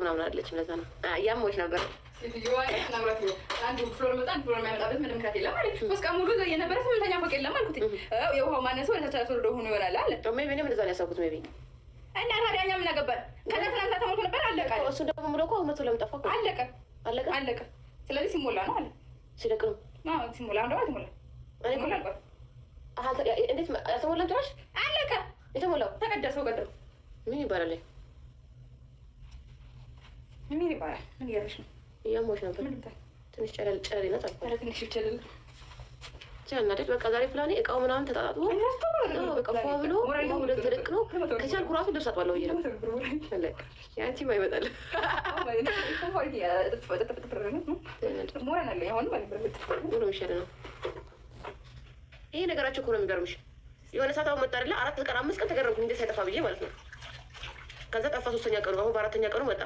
ምናምን አለች። ለዛ ነው ያሞች ነበር አንዱ ፍሎር መጣ አንዱ ፍሎር የሚያመጣበት ምንም ምክንያት የለም አለች። ሶስት ቀን ሙሉ የነበረ ስምንተኛ ፎቅ የለም አልኩት። የውሃው ማነስ ወደ ታች ወርዶ ሆኖ ይሆናል አለ። ሜቢ እኔም እንደዛ ነው ያሰብኩት። ሜቢ እና ታዲያ እኛ ምን አገባን? ከዛ ትናንትና ተሞልቶ ነበር አለቀ። እሱ ደግሞ ብሎ እኮ መቶ ለምን ጠፋ? አለቀ አለቀ አለቀ። ስለዚህ ሲሞላ ነው አለ። ሲደቅ ነው ሲሞላ ነው ሲሞላ ሲሞላ አልኳት። እንዴት ያልተሞላም ጭራሽ አለቀ። የተሞላው ተቀደሰው ቀደም ምን ይባላል? ምን ይባላል? ምን እያለሽ ነው? እያሞች ነበር። ትንሽ ጨለል ናት አልኳት። ትንሽ ጨለል ቻናደድ በቃ ዛሬ ፕላኔ እቃው ምናምን ተጣጣጥቦ በቃ ፏ ብሎ ወደ ተደቅ ነው። ከቻልኩ ራሱ ልብስ አጥባለሁ ብዬ ነው። ያንቺማ ይመጣል። ሙሉ ሚሻለ ነው ይሄ ነገራቸው እኮ ነው የሚገርምሽ። የሆነ ሰዓት አሁን መጣ አይደለ? 4 ቀን 5 ቀን ተገረምኩኝ እንዴት ሳይጠፋ ብዬ ማለት ነው። ከዛ ጠፋ 3ኛ ቀኑ። አሁን በ4ኛ ቀኑ መጣ።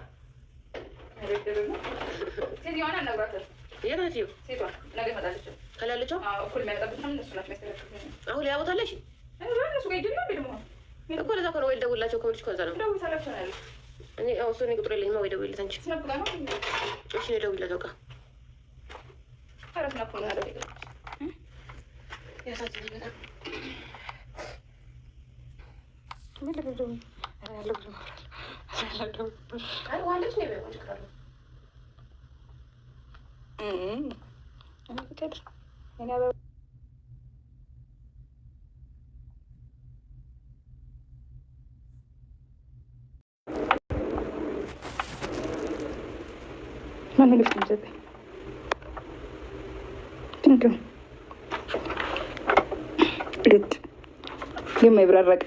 ሴትዮዋን አናግሯታል። የት ናት? ሴቷ ነገ ትመጣለች። ከላይ ያለችው እኩል የሚያመጣበት እነሱ ናቸው የሚያስተካክሉት። አሁን ሌላ ቦታ አለሽ እነሱ ጋር ይደላ ደግሞ እኮ ለዛ እኮ ነው። ወይ ደውላቸው ከሆነች ከዛ ነው ደውላቸው ነው ያለው። እኔ አዎ እሱ እኔ ቁጥር የለኝማ። ወይ ደውይለት አንቺ። እሺ እኔ ደውይለት በቃ አራት ናኩ ነው ያለው። ያሳዝን በጣም ምን ልብዶ ያለው ብዙ ያለው አይ ዋለች ነው በቃ ይችላል። እኔ ከተር እኔ ማን ልፍት ይዘብ ትንቱ ልት የማይብራራቅ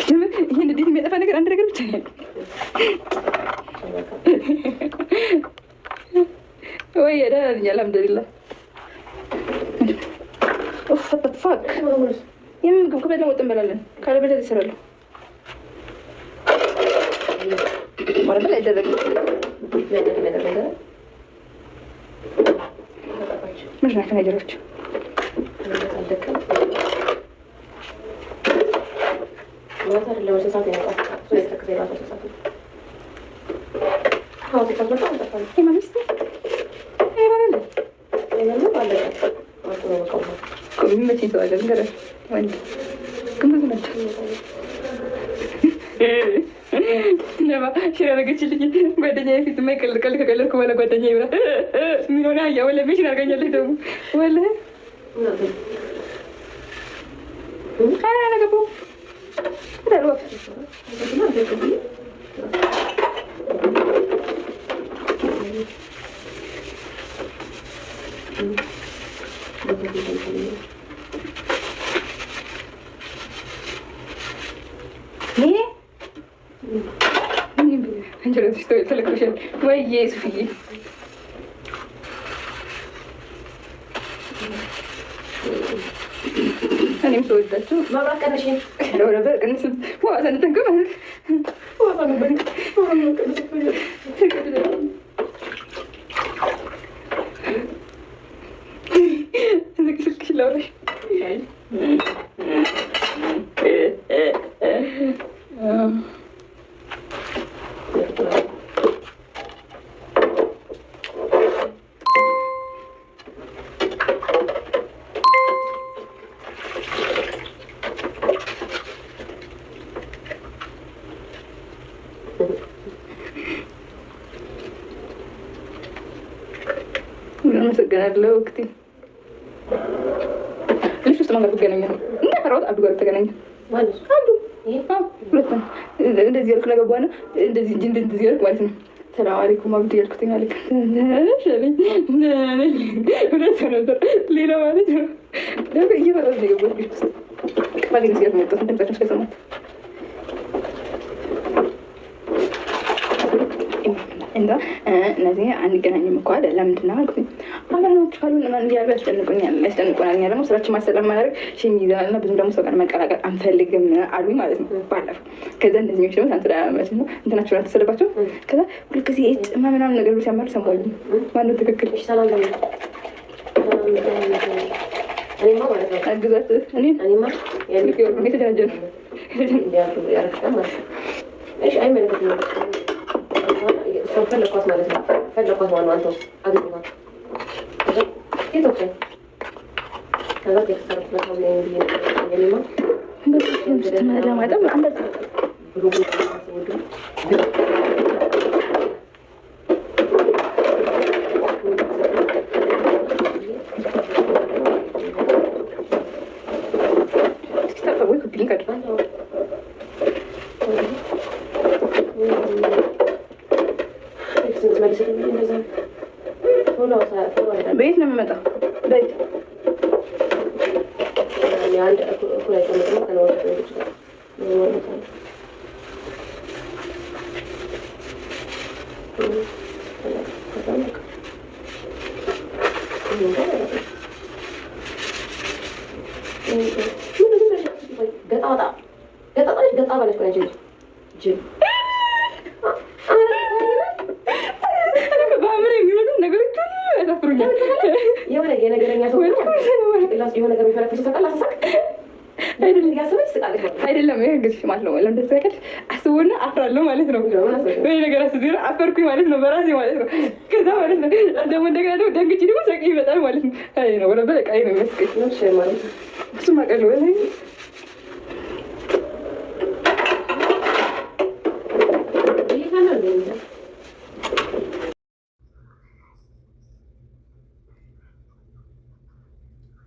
ይሄን እንዴት የሚያጠፋ ነገር አንድ ነገር ብቻ ነው ወይ ያዳል አልሐምዱሊላህ ኦፍ ፈትፋክ የምግብ ከበላ ወጥ እንበላለን ካለ በለዚህ ይሰራል ማለት ላይ አይደረግም ምን ናቸው ነገሮች ወተር ለወሰሳት ያጣ ስለተከዘ ያጣ ወሰሳት አዎ ተቀበጣ ተቀበጣ ይማምስት አይባረለ አይባረለ ባለቀ ወጥቶ ነው ቆሞ ኮሚመች ይተዋል ነገር ወንድ ግምት መጣ ነባ ሽራረገችልኝ ጓደኛዬ ፊት ማይቀል ከቀለልኩ በኋላ ጓደኛዬ ይብራ ምን ሆነ ያ ወለ ቤት አርጋኛለች ደግሞ ወለ ካራ ነገቡ ታዲያ ተለክሽን ወይ ሱፍዬ እኔም ተወዳቸው ማብራት ቀነሽ ነው ነበር ቀነስ ዋሰን ተንከም ዋሰን ነበር ላውራሽ አመሰግናለሁ። ወቅቴ ልጅ ውስጥ ማንጋር ትገናኘ ነው እና ፈራሁት አብዱ ጋር ተገናኘ ማለት አብዱ ሁለቱም እንደዚህ ያልኩ ነገር በኋላ እንደዚህ እንጂ እንደዚህ ያልኩ ማለት ነው። ሰላም አለይኩም አብዱ ያልኩት ማለት ሁለት ነበር ሌላ ማለት ነው። ደግሞ እየፈራሁ ነው የገባሁት ልጅ ውስጥ ባገኝ ሲያት መጣሁ እንደምታችሁ ከሰማት እና እነዚህ አንገናኝም እኮ አይደል? ለምንድን ነው አልኩኝ። አላማዎች ካሉ እንዲያሉ ያስጨንቁኛል፣ ያስጨንቁናል። እኛ ደግሞ ስራችን ማሰለም ማድረግ ሽኝ ይዘናል እና ብዙም ደግሞ ሰው ጋር መቀላቀል አንፈልግም አሉኝ ማለት ነው ባለፈው። ከዛ እነዚህኞች ደግሞ ታንትዳመት ነው እንትናቸውን አልተሰለባቸው። ከዛ ሁልጊዜ ጭማ ምናምን ነገሮች ሲያማሩ ሰማኝ። ማነው ትክክል? ሰላም ነው እኔማ ማለት ነው አግዛት እኔማ የተደራጀ ነው ያረክታ ማለት ነው። እሺ አይመለከትም ፈለኳት ማለት ነው። ፈለኳት ማለት ነው። አንተ አግኝቷት ጌቶችን ከዛ ቴክስት በጣም ላይ የሚማ ለማጠብ አንድ ብሎ ቤት ነው የምመጣው። ቤት አንድ እኩል አይቀመጥም ከነወረደ ይችላል። ገጣ ባለች ቆይ ጅል በአእምሮ የሚመጡ ነገሮች ያሳፍሩኛል። የሆነ የነገረኛ ሰው የሆነ ነገር የሚፈለግ ሰው አሳሳቅ አይደለም። ይሄ እንግዲህ ማለት ነው ለምደሰከል አስቦና አፍራለሁ ማለት ነው። ወይ ነገር አስቦና አፈርኩኝ ማለት ነው በራሴ ማለት ነው። ከዛ ማለት ነው ደግሞ እንደገና ደግሞ ደንግጬ ደግሞ ሳቂ ይመጣል ማለት ነው። አይ ነው ወደ በቃ አይ ነው መስቀል ነው ሸር ማለት ነው። እሱ ማቀል ወይ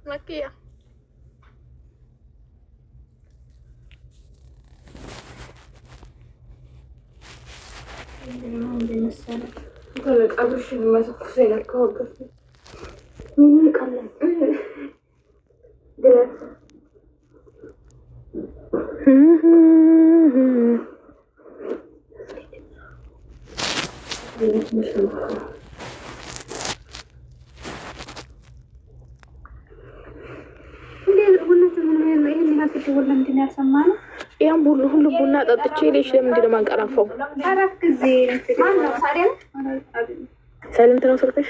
Makia. ያም ሁሉ ቡና ጠጥቼ ልጅ ለምንድን ነው የማንቀላፋው? አራት ጊዜ ሳይለንት ነው ስልክሽ?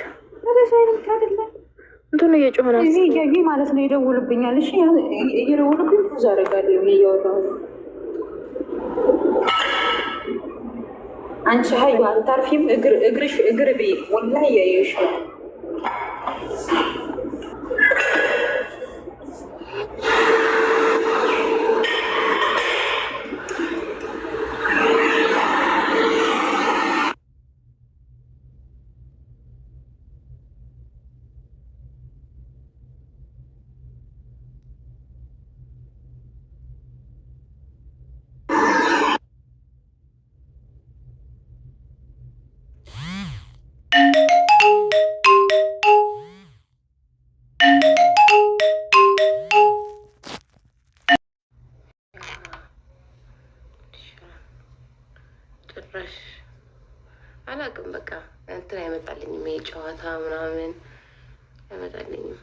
እንትኑ እየጮኸ ነው እዚህ ማለት ነው። ይደውልብኛል። እሺ እየደውልብኝ ብዙ አደርጋለሁ እያወራሁ አንቺ ሀይ አታርፊም። እግር ብይ ወላሂ ያየሽ ጭራሽ አላውቅም። በቃ እንትን አይመጣልኝም። የጨዋታ ምናምን አይመጣልኝም።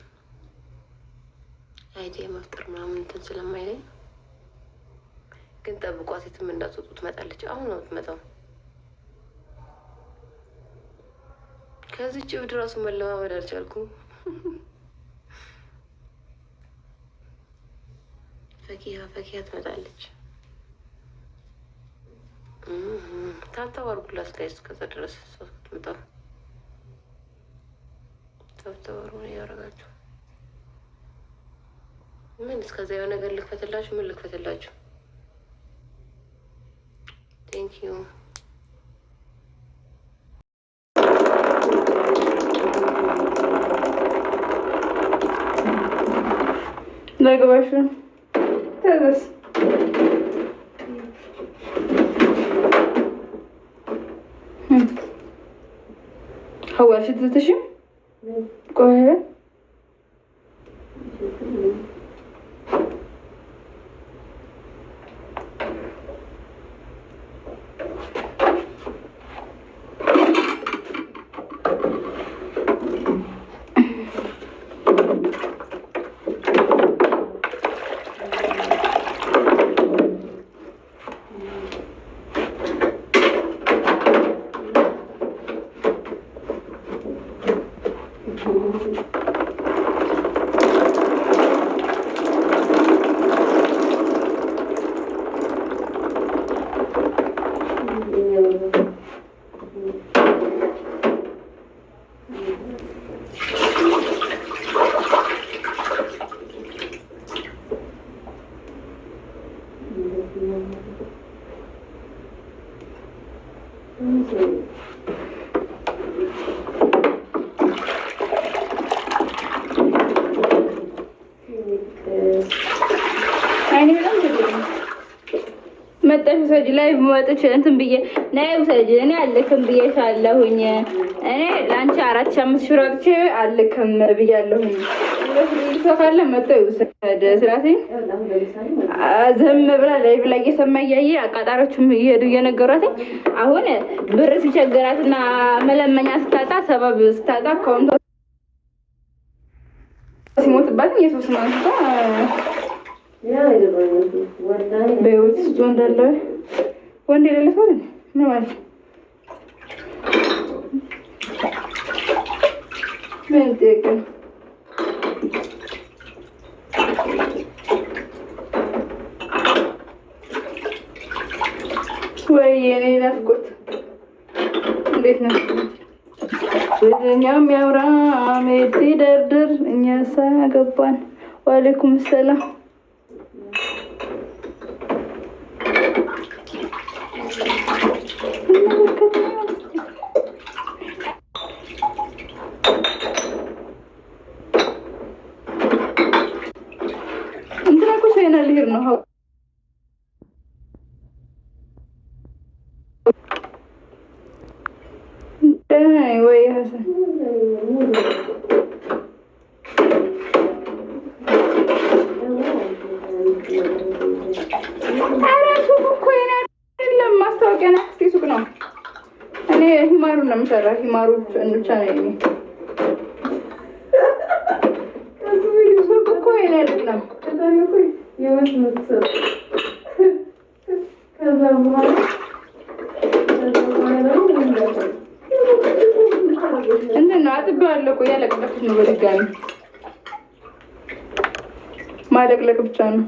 አይዲያ መፍጠር ምናምን እንትን ስለማይለኝ ግን ጠብቋት፣ የትም እንዳትወጡ ትመጣለች። አሁን ነው የምትመጣው። ከዚህች እብድ እራሱ መለማመድ አልቻልኩም። ፈኪያ ትመጣለች። ታብተባርጉላት ጋይስ። እስከዛ ድረስ ሰው ትምጣ። ታብተባሩ ያደረጋችሁ ምን? እስከዛ የሆነ ነገር ልክፈትላችሁ። ምን ልክፈትላችሁ? ቴንክ ዩ ለግባሹ ተዘስ هو شد تشم قهوة አይኔ በጣም ትልቅ ነው። መጣሽ ውሰጂ። ላይ ወጥቼ እንትን ብዬ ነይ ውሰጂ። እኔ አልክም ብዬሻለሁኝ። እኔ ለአንቺ 4,000-5,000 ብር አውጥቼ አልክም ብያለሁኝ። ሰው ካለ መጥቶ ይውሰድ ስላሴ። ዝም ብላ ላይ ብላ እየሰማ እያየ አቃጣሪዎቹም እየሄዱ እየነገሯትኝ አሁን ብር ሲቸግራትና መለመኛ ስታጣ ሰበብ ስታጣ አካውንቷ ሲሞትባትኝ የሶስት ማንስታ በህይወት ውስጥ ወንድ አለ ወንድ የሌለ ሰው ምን ማለት ምን ጥቅም ወይ የኔ ናፍቆት እንዴት ነው? ወደኛም ያውራ አሜት ይደርድር እኛ ሳገባን። ወአለይኩም ሰላም እንትና እኮ ቻይና ልሄድ ነው። ወይ ሀሰን ሱቅ እኮ የኔ አይደለም፣ ማስታወቂያ ነው። ሱቅ ነው። እኔ ሂማሩን ነው የምሰራ። ሂማሩ ብቻ ነው የኔ ሱቅ እኮ የኔ አይደለም። ከዛ በኋላ እንትን ነው አጥቤዋለሁ እኮ እያለቀለኩት ነው። በድጋሚ ማለቅለቅ ብቻ ነው።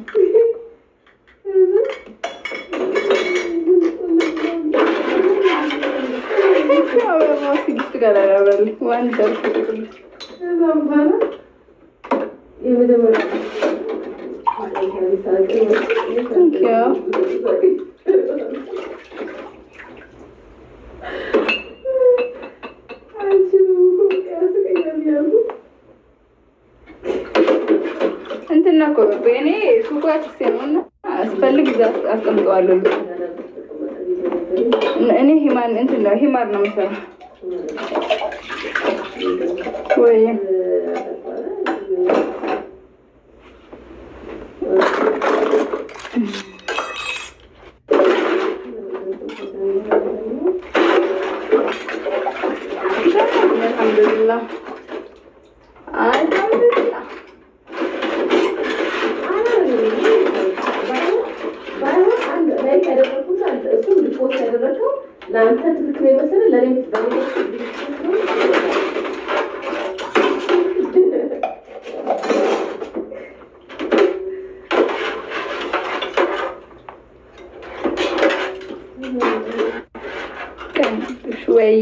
እንትና እኮ በእኔ ሱቁ አክሴ ነው እና አስፈልግ እዛ አስቀምጠዋለሁ። እኔ ሂማን እንትን ነው ሂማር ነው የምሰራው። ወይ አልሐምዱሊላህ አልሐምዱሊላህ ለአንተ ትክክል የመሰለ ለኔ ወይ